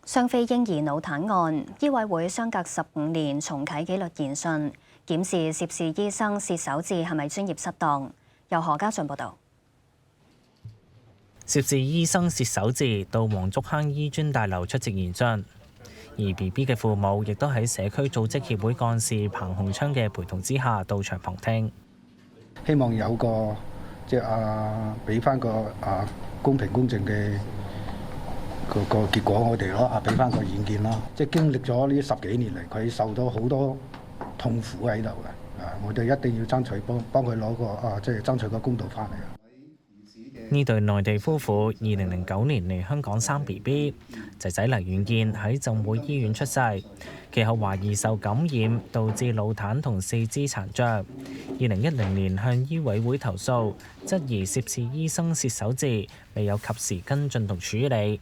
雙非嬰兒腦癱案，醫委會相隔15年重啟紀律研訊，檢視涉事醫生薛守志係咪專業失當。由何家俊報導。涉事醫生薛守志到黃竹坑醫專大樓出席研訊，而 BB 嘅父母亦都喺社區組織協會幹事彭鴻昌嘅陪同之下到場旁聽。希望有個俾翻個公平公正嘅個結果我哋咯，俾翻個意見咯。即係經歷咗呢10幾年嚟，佢受到好多痛苦喺度嘅，我哋一定要爭取幫佢攞個即係爭取個公道翻嚟。呢對內地夫婦2009年嚟香港生 BB， 仔仔黎遠健喺浸會醫院出世，其後懷疑受感染導致腦癱同四肢殘障。2010年向醫委會投訴，質疑涉事醫生薛守志未有及時跟進同處理。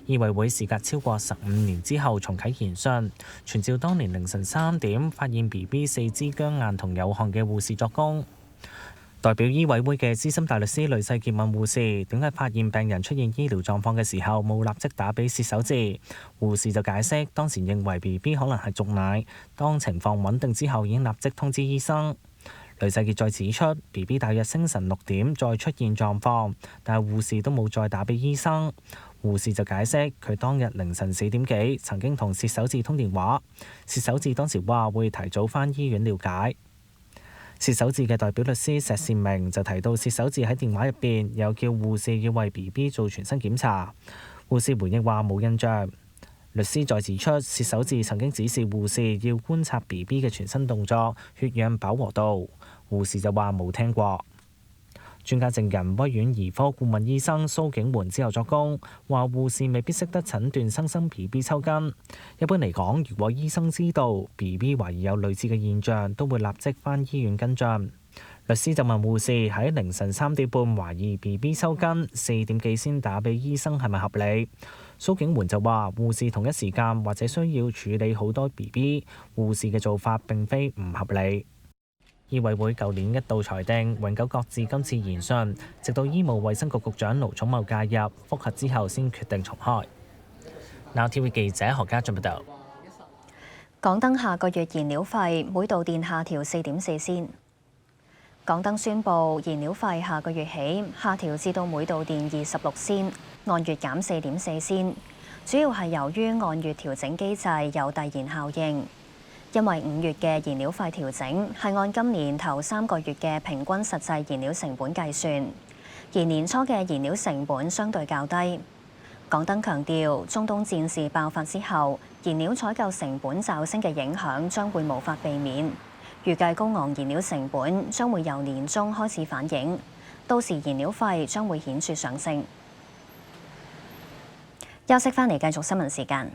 醫委會事隔超過15年之後重啟研訊，傳召當年凌晨3點發現 BB 四肢僵硬同有汗嘅護士作供。代表醫委會嘅資深大律師雷世傑問護士點解發現病人出現醫療狀況嘅時候冇立即打俾薛守志，護士就解釋當時認為 BB 可能係續奶，當情況穩定之後已經立即通知醫生。雷世傑再指出 BB 大約清晨6點再出現狀況，但係護士都冇再打俾醫生。護士就解釋佢當日凌晨4點幾曾經同薛守志通電話，薛守志當時話會提早返醫院了解。薛守志嘅代表律師石善明就提到，薛守志喺電話入邊有叫護士要為 BB 做全身檢查，護士回應話冇印象。律師再指出，薛守志曾經指示護士要觀察 BB 嘅全身動作、血氧飽和度，護士就話冇聽過。專家證人威院兒科顧問醫生蘇景桓之後作供，話護士未必識得診斷新生 BB 抽筋。一般嚟講，如果醫生知道 BB 懷疑有類似嘅現象，都會立即返醫院跟進。律師就問護士喺凌晨3點半懷疑 BB 抽筋，4點幾先打俾醫生係咪合理？蘇景桓就話護士同一時間或者需要處理好多 BB， 護士嘅做法並非唔合理。醫委會舊年一度裁定永久擱置今次研訊，直到醫務衛生局局長盧寵茂介入覆核之後，先決定重開。Now TV 記者何家俊報道。港燈下個月燃料費每度電下調4.4仙。港燈宣布燃料費下個月起下調至到每度電26仙，按月減4.4仙。主要係由於按月調整機制有遞延效應。因為5月嘅燃料費調整係按今年頭3個月嘅平均實際燃料成本計算，而年初嘅燃料成本相對較低。港燈強調，中東戰事爆發之後，燃料採購成本驟升嘅影響將會無法避免，預計高昂燃料成本將會由年中開始反映，到時燃料費將會顯著上升。休息返嚟繼續新聞時間。